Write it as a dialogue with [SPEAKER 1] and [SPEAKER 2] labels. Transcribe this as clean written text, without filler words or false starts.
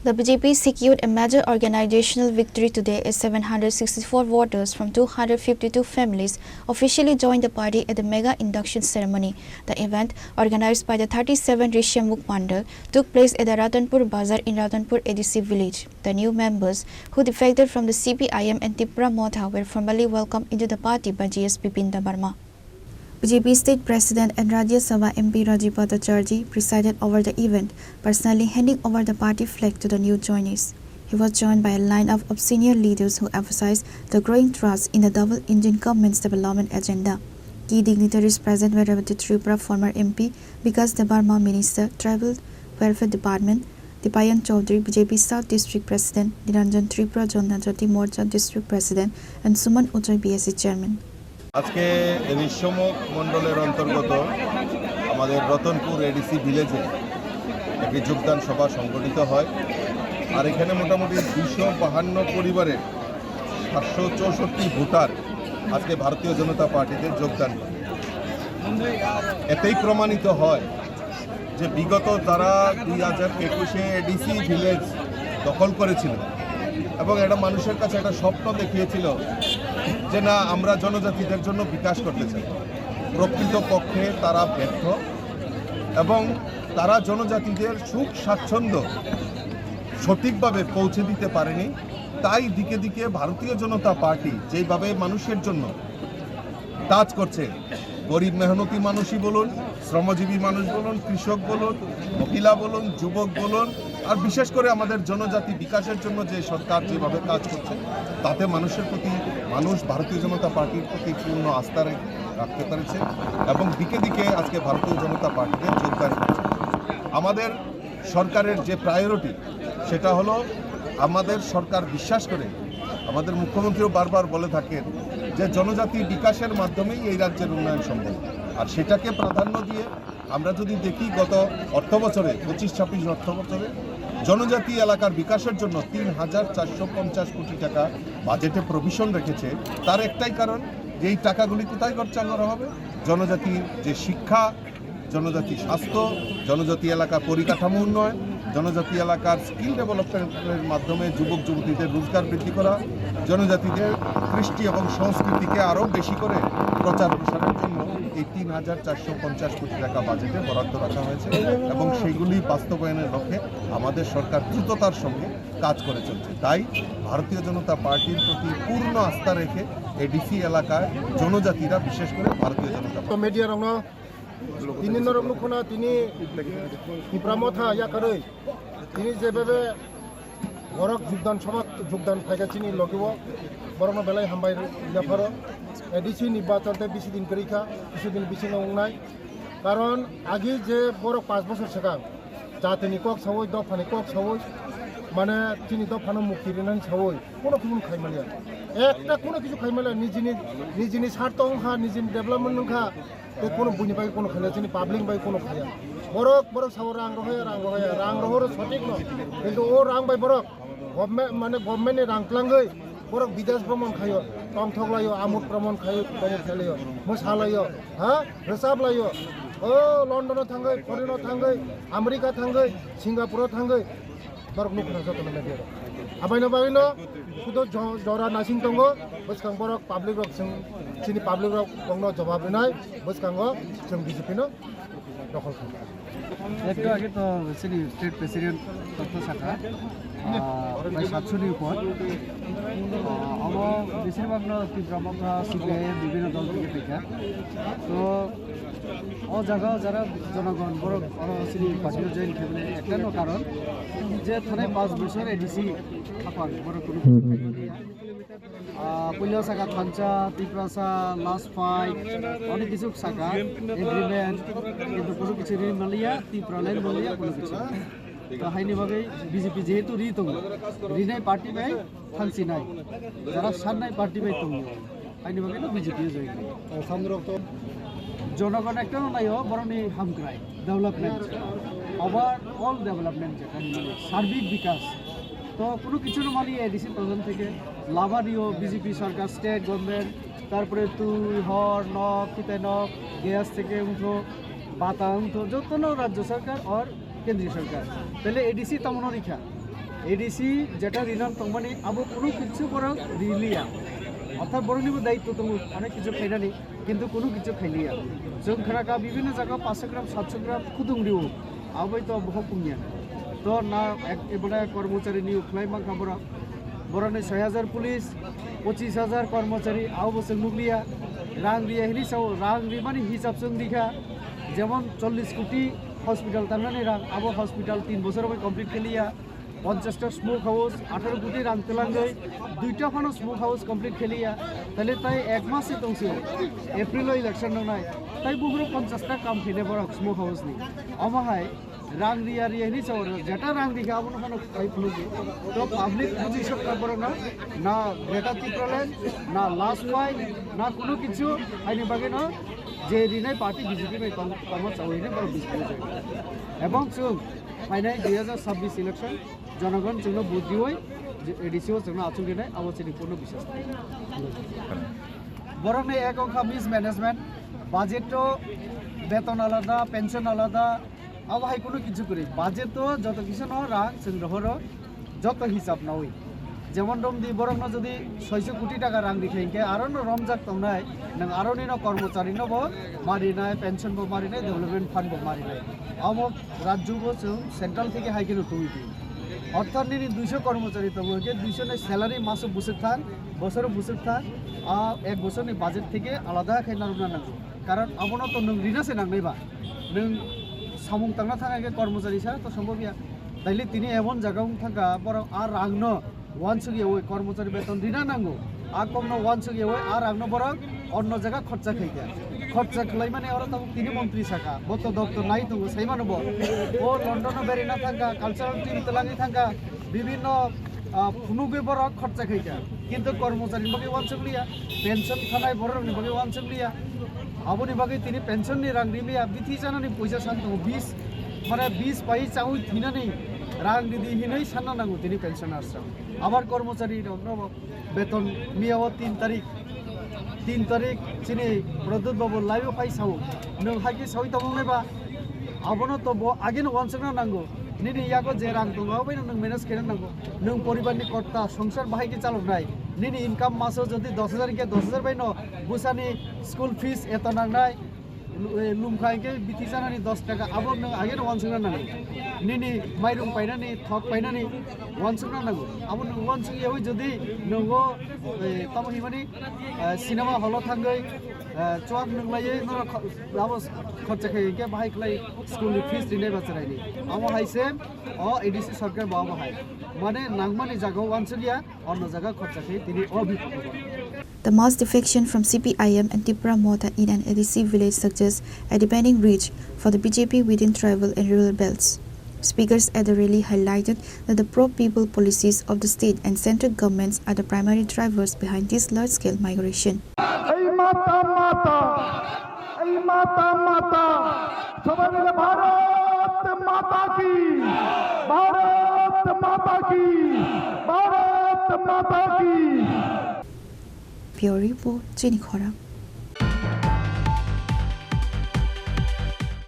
[SPEAKER 1] The BJP secured a major organizational victory today as 764 voters from 252 families officially joined the party at the mega induction ceremony. The event, organized by the 37 Rishyamukh Mandal, took place at the Ratanpur Bazar in Ratanpur ADC village. The new members, who defected from the CPIM and Tipra Motha, were formally welcomed into the party by GS Bipinda Barma. BJP State President and Rajya Sabha MP Rajiv Bhattacharjee presided over the event, personally handing over the party flag to the new joinees. He was joined by a lineup of senior leaders who emphasized the growing trust in the double-engine government's development agenda. Key dignitaries present were Revati Tripura former MP, Vikas Debarma Minister, Tribal Welfare Department, Dipayan Chaudhary, BJP South District President, Niranjan Tripura Janata Morcha District President, and Suman Ujay BSC Chairman.
[SPEAKER 2] আজকে ঋষ্যমুখ মণ্ডলের অন্তর্গত আমাদের Ratanpur ADC ভিলেজে একটি যোগদান সভা সংগঠিত হয় আর এখানে মোটামুটি 252 পরিবারের 764 ভোটার আজকে ভারতীয় জনতা পার্টিতে যোগদান করে। এতেই প্রমাণিত হয় যে বিগত তারা 2021-এ এডিসি ভিলেজ দখল করেছিল এবং এটা মানুষের কাছে একটা স্বপ্ন দেখিয়েছিল যে না আমরা জনজাতিদের জন্য বিকাশ করতে চাই। প্রকৃতপক্ষে তারা ব্যর্থ এবং তারা জনজাতিদের সুখ স্বাচ্ছন্দ্য সঠিকভাবে পৌঁছে দিতে পারেনি। তাই দিকে দিকে ভারতীয় জনতা পার্টি যেইভাবে মানুষের জন্য কাজ করছে, গরিব মেহনতি মানুষই বলুন, শ্রমজীবী মানুষ বলুন, কৃষক বলুন, মহিলা বলুন, যুবক বলুন, আর বিশেষ করে আমাদের জনজাতি বিকাশের জন্য যে সরকার যেভাবে কাজ করছে তাতে মানুষের প্রতি মানুষ ভারতীয় জনতা পার্টির প্রতি পূর্ণ আস্থা রাখতে পেরেছে এবং দিকে দিকে আজকে ভারতীয় জনতা পার্টিতে যোগদান করেছে। আমাদের সরকারের যে প্রায়োরিটি সেটা হলো আমাদের সরকার বিশ্বাস করে, আমাদের মুখ্যমন্ত্রীও বারবার বলে থাকেন যে জনজাতি বিকাশের মাধ্যমেই এই রাজ্যের উন্নয়ন সম্ভব। আর সেটাকে প্রাধান্য দিয়ে আমরা যদি দেখি গত অর্থবছরে 25-26 অর্থবছরে জনজাতি এলাকার বিকাশের জন্য 3,450 কোটি টাকা বাজেটে প্রভিশন রেখেছে। তার একটাই কারণ যে এই টাকাগুলি কোথায় খরচা করা হবে? জনজাতির যে শিক্ষা, জনজাতি স্বাস্থ্য, জনজাতি এলাকার পরিকাঠামো উন্নয়ন, জনজাতি এলাকার স্কিল ডেভেলপমেন্টের মাধ্যমে যুবক যুবতীদের রোজগার বৃদ্ধি করা, জনজাতিদের কৃষ্টি এবং সংস্কৃতিকে আরও বেশি করে প্রচার প্রসারের জন্য এই 3,450 কোটি টাকা বাজেটে বরাদ্দ রাখা হয়েছে এবং সেইগুলি বাস্তবায়নের লক্ষ্যে আমাদের সরকার দ্রুততার সঙ্গে কাজ করে চলছে। তাই ভারতীয় জনতা পার্টির প্রতি পূর্ণ আস্থা রেখে এডিসি এলাকায় জনজাতিরা বিশেষ করে ভারতীয় জনতা পার্টি
[SPEAKER 3] তিনি নরমুখনা তিনি টিপ্রামথা ইয়াকারৈ তিনি যেভাবে বরক যোগদান সভা যোগদান ফাইগাচিনি লগিব বরং বেলায় হামবাই জাফার এডিসি নির্বাচনতে বেশি দিন করিখা কিছুদিন বেশি নংনাই কারণ আগে যে বরক 5 বছর সেখান যা তিনি কক সাবই দফানি কক সাবই মানে তিনি দফানো মুক্তি রেনানি সাবই কোনো কিছু খাইমালিয়া একটা কোনো কিছু খাইমালিয়া নিজনি স্বার্থ অংখা নিজনি ডেভেলপমেন্ট অংখা কোনো বুনি বাই কোনো খাইয়া তিনি পাবলিক বাই কোনো খাইয়া বরক সাবো রাং রহর সঠিক ন কিন্তু ও রাং বাই বরক গভর্নমেন্ট মানে গভর্নমেন্টে রাংপ্লাঙ্গৈ বরক বিদেশ ভ্রমণ খাইयो টং থগलायो आमुद भ्रमण खायो प्रमोद खेलायो मोसालायो हा रोजाबलायो ओ लन्डनाव थांगै फरेनाव थांगै आमेरिका थांगै सिंगापुराव थांगै बरक नुखना जतन मेदियो आबायनो बायनो सुदो जरा नासिं दंगो बसखां बरक पाब्लिक रक जों चिनि पाब्लिक रक बंगनो जवाब होनाय बसखांगो जों बिजेपिनो दखल खालामो
[SPEAKER 4] একটু আগে তো সিটি স্টেট প্রেসিডেন্ট তথ্য শাখা প্রায় 700টির উপর বেশিরভাগ তীব্রমথা সিপিআইএম বিভিন্ন দল থেকে পেখা তো ও জায়গাও যারা জনগণ বড় সিটি পার্টিও জয়েন খেলে একটা কারণ যে থানায় 5 বছর এডিসি থাকার বড় কোনো পুলিও শাখা থানচা ত্রিপুরাসা লাস্ট ফাইট অনেক কিছু শাখা এগ্রিমেন্ট কিন্তু কোনো কিছু ঋণ মালিয়া ত্রিপুরালেন মালিয়া কোনো কিছু তো হাইনিভাবে বিজেপি যেহেতু রি দङ রিনাই পার্টি বাই থানসি নাই যারা সান্নাই পার্টি বাই দङ হাইনিভাবে বিজেপি জয় জনগণ একটা নাইও বরনি হামক্রাই ডেভেলপমেন্ট ওভারঅল ডেভেলপমেন্ট যেটা সার্বিক বিকাশ তো কোনো কিছু মালি এডিসি প্রধান থেকে লাভারিও বিজেপি সরকার স্টেট গভর্নমেন্ট তারপরে তুই হর নক কিতে নক গ্যাস থেকে উঠো বাতা উঠো যত রাজ্য সরকার আর কেন্দ্রীয় সরকার তাহলে এডিসি তেমন রেখা এডিসি যেটা রিনাম তংমানি আবো কোনো কিছু বড় রিলিয়া অর্থাৎ বড়নিবো দায়িত্ব দङ অনেক কিছু খাইনানি কিন্তু কোনো কিছু খাইলিয়া जों खोनाका বিভিন্ন জায়গা 500 গ্রাম 700 গ্রাম খুদুং দিও আবৈ তো বহু পুনিয়া তো না এবারে কর্মচারী নিয়োগ খাই মান খবর বরনে 6000 পুলিশ 25000 কর্মচারী আও বসে মুগলিয়া রাং রিয়া হিলি সাও রাং রি মানে হিসাব जों দিখা যেমন 40 কোটি হসপিটাল তারমানে রাং আবো হসপিটাল 3 বছর হবে কমপ্লিট খেলিয়া 50টা স্মোক হাউস 18 কোটি রাং তেলাঙ্গই 2টা ফানো স্মোক হাউস কমপ্লিট খেলিয়া তাহলে তাই এক মাসে দংসিও এপ্রিল ইলেকশন নাই তাই বুগুরো 50টা কাম খেলে বড় স্মোক হাউস নি অমাহাই রাং রিয়া রিয়া নি চাওর যেটা রাং দিখা আপন ফানো তাই ফুলুজি তো পাবলিক বুঝি সব বড় না গ্রেটা ত্রিপুরাল্যান্ড না লাস্ট ফাইট না কোনো কিছু আইনি বাগে না যে রিনাই পার্টি বিজেপি में কর্ম চাওইনে বড় বিস্তার এবং जों ফাইনাল 2026 ইলেকশন জনগণ जोंनो ভোট দিওই যে এডিসিও जोंनो আচুল দিনাই আবশ্যক পূর্ণ বিশ্বাস বরনে এক অংশ মিস ম্যানেজমেন্ট বাজেটও বেতন আলাদা পেনশন আলাদা আবহাই কোনো কিছু করি বাজেটও যত কিছু ন রাং जों রহর যত হিসাব না ওই যেমন রম দি বরং যদি 600 কোটি টাকা রাং দিখাইকে আরো রমজাক তমনাই নং আরো নিন কর্মচারী নব মারিনাই পেনশন বো মারিনাই ডেভেলপমেন্ট ফান্ড বো মারিনাই আমক রাজ্যবো जों সেন্ট্রাল থেকে হাইকেনো তুইবি অর্থাৎ নিনি 200 কর্মচারী তমকে 200 নে স্যালারি মাসে বসে থাক বছরে বসে থাক এক বছরনি বাজেট থেকে আলাদা খাইনা রুনা নাগো কারণ আমন তো নং রিনাসে নাংনাইবা নং সামুং তাংনা থাকাকে কর্মচারী ছাড়া তো সম্ভবইয়া তাইলে তিনি এমন জায়গাও থাকা বড় আর রাংনো ওয়ানসুগি ওই কর্মচারী বেতন দিনা নাঙ্গো আর কম না ওয়ানসুগি ওই আর রাংনো বড় অন্য জায়গা খরচা খাইতে খরচা খাই মানে ওরা তো তিনি মন্ত্রী থাকা বত দপ্তর নাই তো সেই মানব ও লন্ডনে বেরিনা থাকা কালচারাল টিম তেলাঙ্গি থাকা বিভিন্ন ফুনুগে বড় খরচা খাইতে কিন্তু কর্মচারী বাকি ওয়ানসুগলিয়া পেনশন খানাই বড় বাকি ওয়ানসুগলিয়া আবনি বাকি তিনি পেনশন নি রাং দিলিয়া বিথি জানানি পয়সা শান্ত 20 মানে 20 পাই চাউ থিনানি রাং দিদি হিনই সান্না নাঙ্গো তিনি পেনশনার্স আবার কর্মচারী বেতন মিয়াও 3 তারিখ চিনি প্রদ্যুৎ বাবু লাইভ ফাই সাউ নং হাকি সাউই তমনেবা আবনো তো আগে ওয়ানসনা নাঙ্গো নিনি ইয়াগো যে রাং দङो बै नों मेनेज खेनो नांगौ नों परिबारनि कर्ता संसार बाहायके चालकनाय निनि इनकाम मासो जदि 10000 के 10000 बायनो बुसानि स्कुल फिस एत नांनाय लुमखायके बिथि जानानि 10 टाका आबो नों आगे वानसना नांगौ निनि माइरं पाइनानि थक पाइनानि वानसना नांगौ आबो नों वानसुयो जदि नोंगो तमहि माने सिनेमा हल थांगै चोक नंलाये नों खर्चा खायके बाहाय खलाई स्कुल फिस दिनै बाचरायनि आमो हाइसे एडिसि सरकार बाबा बाहाय माने नांगमानि जागाव वानसुलिया अन्न जागा खर्चा खाय तिनि अभिपक
[SPEAKER 1] The mass defection from CPIM and Tripura Mota in an ADC village suggests a deepening reach for the BJP within tribal and rural belts. Speakers at the rally highlighted that the pro-people policies of the state and central governments are the primary drivers behind this large-scale migration. Pure Report, Jenny Khora.